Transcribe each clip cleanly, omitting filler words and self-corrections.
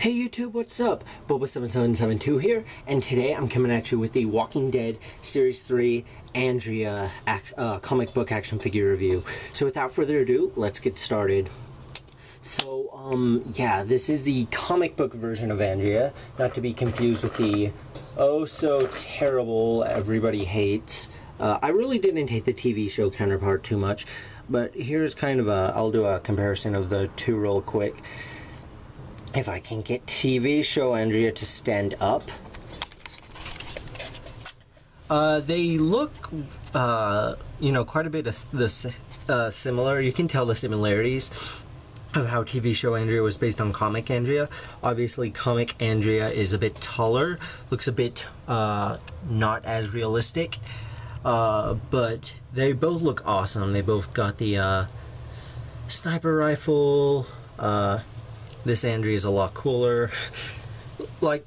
Hey YouTube, what's up? Boba7772 here, and today I'm coming at you with the Walking Dead Series 3 Andrea comic book action figure review. So without further ado, let's get started. So, yeah, this is the comic book version of Andrea, not to be confused with the oh-so-terrible everybody hates. I really didn't hate the TV show counterpart too much, but here's kind of I'll do a comparison of the two real quick. If I can get TV show Andrea to stand up. They look, you know, quite a bit similar. You can tell the similarities of how TV show Andrea was based on comic Andrea. Obviously, comic Andrea is a bit taller, looks a bit not as realistic, but they both look awesome. They both got the sniper rifle. This Andrea is a lot cooler. Like,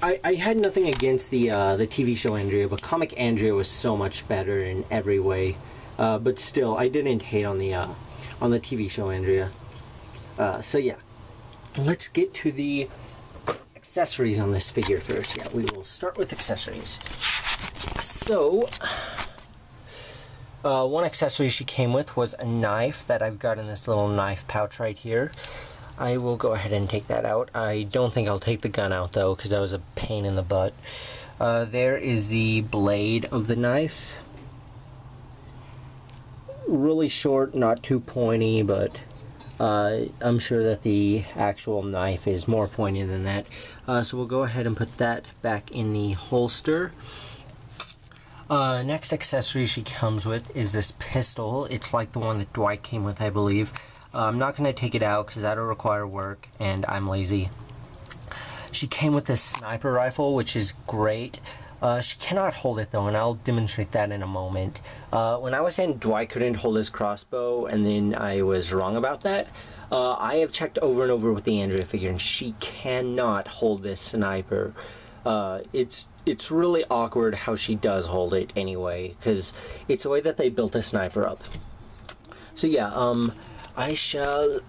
I had nothing against the TV show Andrea, but comic Andrea was so much better in every way. But still, I didn't hate on the TV show Andrea. So yeah, let's get to the accessories on this figure first. Yeah, we will start with accessories. So, one accessory she came with was a knife that I've got in this little knife pouch right here. I will go ahead and take that out. I don't think I'll take the gun out though, because that was a pain in the butt. There is the blade of the knife. Really short, not too pointy, but I'm sure that the actual knife is more pointy than that. So we'll go ahead and put that back in the holster. Next accessory she comes with is this pistol. It's like the one that Dwight came with, I believe. I'm not going to take it out because that'll require work, and I'm lazy. She came with this sniper rifle, which is great. She cannot hold it though, and I'll demonstrate that in a moment. When I was saying Dwight couldn't hold his crossbow, and then I was wrong about that, I have checked over and over with the Andrea figure, and she cannot hold this sniper. It's really awkward how she does hold it anyway, because it's the way that they built the sniper up. So yeah, I shall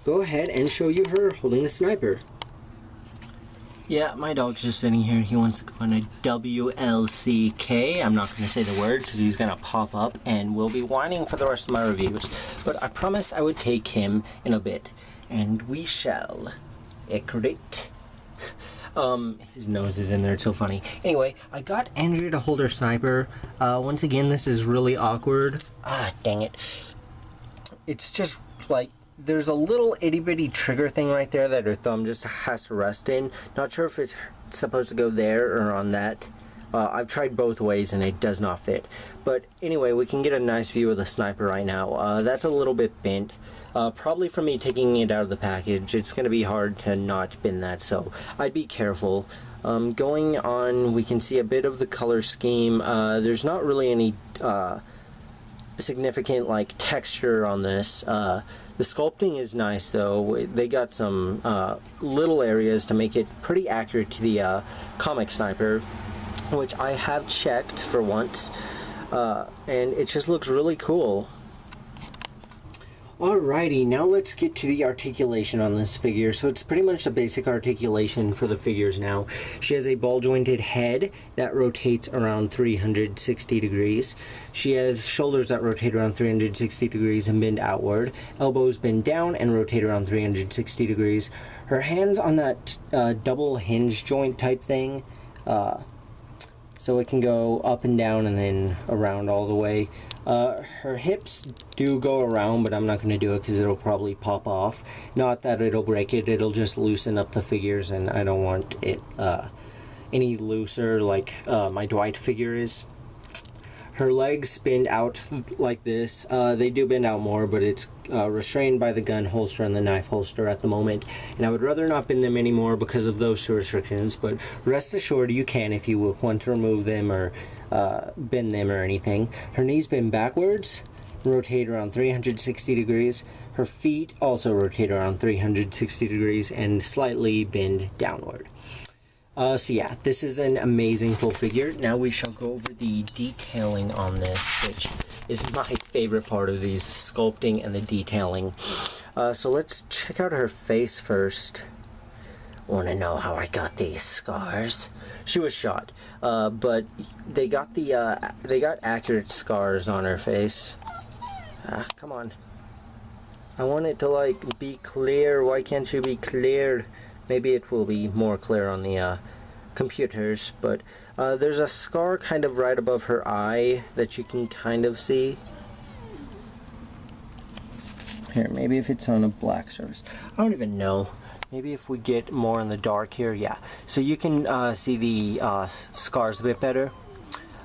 go ahead and show you her holding the sniper. Yeah, my dog's just sitting here. He wants to go on a WLCK. I'm not going to say the word because he's going to pop up and will be whining for the rest of my reviews. But I promised I would take him in a bit. And we shall. Great. His nose is in there, it's so funny. Anyway, I got Andrea to hold her sniper. Once again, this is really awkward. Ah, dang it. It's just like, there's a little itty bitty trigger thing right there that her thumb just has to rest in. Not sure if it's supposed to go there or on that. I've tried both ways and it does not fit. But anyway, we can get a nice view of the sniper right now. That's a little bit bent. Probably from me taking it out of the package, it's going to be hard to not bend that, so I'd be careful. Going on, we can see a bit of the color scheme. There's not really any significant like texture on this. The sculpting is nice though. They got some little areas to make it pretty accurate to the comic sniper, which I have checked for once, and it just looks really cool. Alrighty, now let's get to the articulation on this figure. So it's pretty much the basic articulation for the figures now. She has a ball jointed head that rotates around 360 degrees. She has shoulders that rotate around 360 degrees and bend outward. Elbows bend down and rotate around 360 degrees. Her hands on that double hinge joint type thing. So it can go up and down and then around all the way. Her hips do go around, but I'm not going to do it because it'll probably pop off. Not that it'll break it, it'll just loosen up the figures, and I don't want it any looser like my Dwight figure is. Her legs bend out like this. They do bend out more, but it's restrained by the gun holster and the knife holster at the moment. And I would rather not bend them anymore because of those two restrictions, but rest assured you can if you want to remove them or bend them or anything. Her knees bend backwards, rotate around 360 degrees. Her feet also rotate around 360 degrees and slightly bend downward. So yeah, this is an amazing full figure. Now we shall go over the detailing on this, which is my favorite part of these, sculpting and the detailing. So let's check out her face first. Want to know how I got these scars? She was shot, but they got accurate scars on her face. Come on. I want it to like be clear. Why can't you be clear? Maybe it will be more clear on the computers, but there's a scar kind of right above her eye that you can kind of see. Here, maybe if it's on a black surface. I don't even know. Maybe if we get more in the dark here, yeah. So you can see the scars a bit better.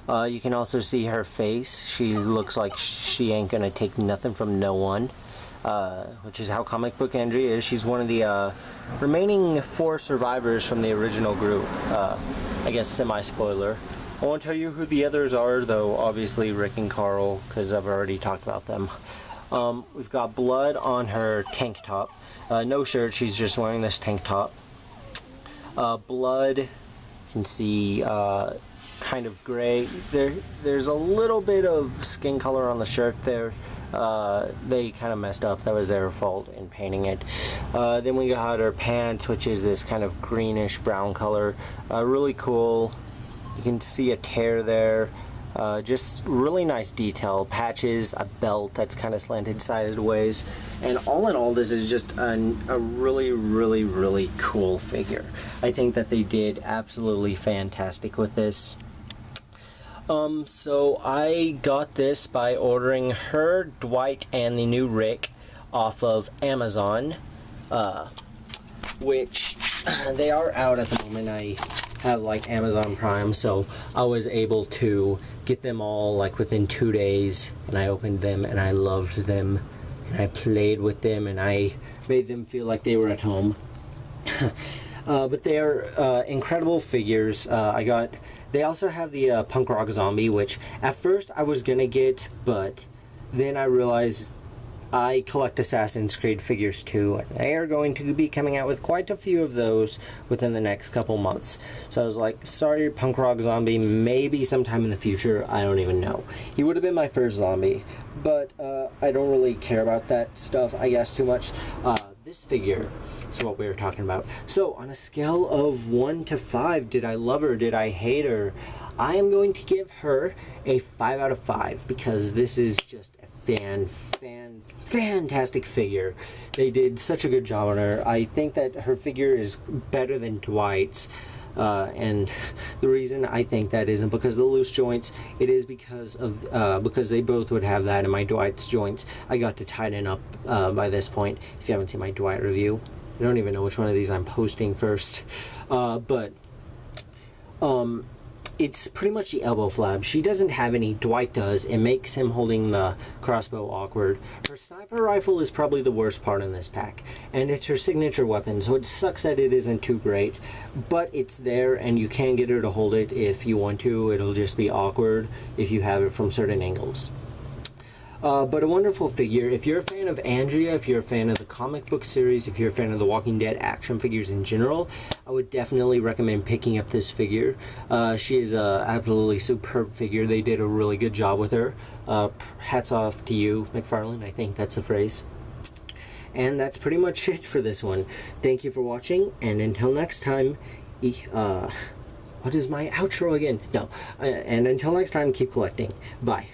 You can also see her face. She looks like she ain't gonna take nothing from no one. Which is how comic book Andrea is. She's one of the remaining 4 survivors from the original group. I guess semi-spoiler. I won't tell you who the others are, though. Obviously Rick and Carl, because I've already talked about them. We've got blood on her tank top. No shirt, she's just wearing this tank top. Blood, you can see kind of gray. There's a little bit of skin color on the shirt there. They kind of messed up. That was their fault in painting it. Then we got her pants, which is this kind of greenish brown color. Really cool. You can see a tear there. Just really nice detail. Patches, a belt that's kind of slanted sideways. And all in all, this is just a really, really, really cool figure. I think that they did absolutely fantastic with this. So I got this by ordering her, Dwight, and the new Rick off of Amazon, which they are out at the moment. I have like Amazon Prime, so I was able to get them all like within 2 days, and I opened them and I loved them, and I played with them, and I made them feel like they were at home. But they are incredible figures. They also have the punk rock zombie, which at first I was gonna get, but then I realized I collect Assassin's Creed figures too, and they are going to be coming out with quite a few of those within the next couple months. So I was like, sorry, punk rock zombie, maybe sometime in the future, I don't even know. He would have been my first zombie, but I don't really care about that stuff, I guess, too much. This figure is what we were talking about. So on a scale of 1 to 5, did I love her? Did I hate her? I am going to give her a 5 out of 5 because this is just a fantastic figure. They did such a good job on her. I think that her figure is better than Dwight's. And the reason I think that isn't because of the loose joints. It is because of because they both would have that in my Dwight's joints. I got to tighten up by this point. If you haven't seen my Dwight review, I don't even know which one of these I'm posting first. It's pretty much the elbow flab. She doesn't have any. Dwight does. It makes him holding the crossbow awkward. Her sniper rifle is probably the worst part in this pack, and it's her signature weapon, so it sucks that it isn't too great, but it's there and you can get her to hold it if you want to. It'll just be awkward if you have it from certain angles. But a wonderful figure. If you're a fan of Andrea, if you're a fan of the comic book series, if you're a fan of the Walking Dead action figures in general, I would definitely recommend picking up this figure. She is a absolutely superb figure. They did a really good job with her. Hats off to you, McFarlane. I think that's the phrase. And that's pretty much it for this one. Thank you for watching, and until next time, what is my outro again? No. And until next time, keep collecting. Bye.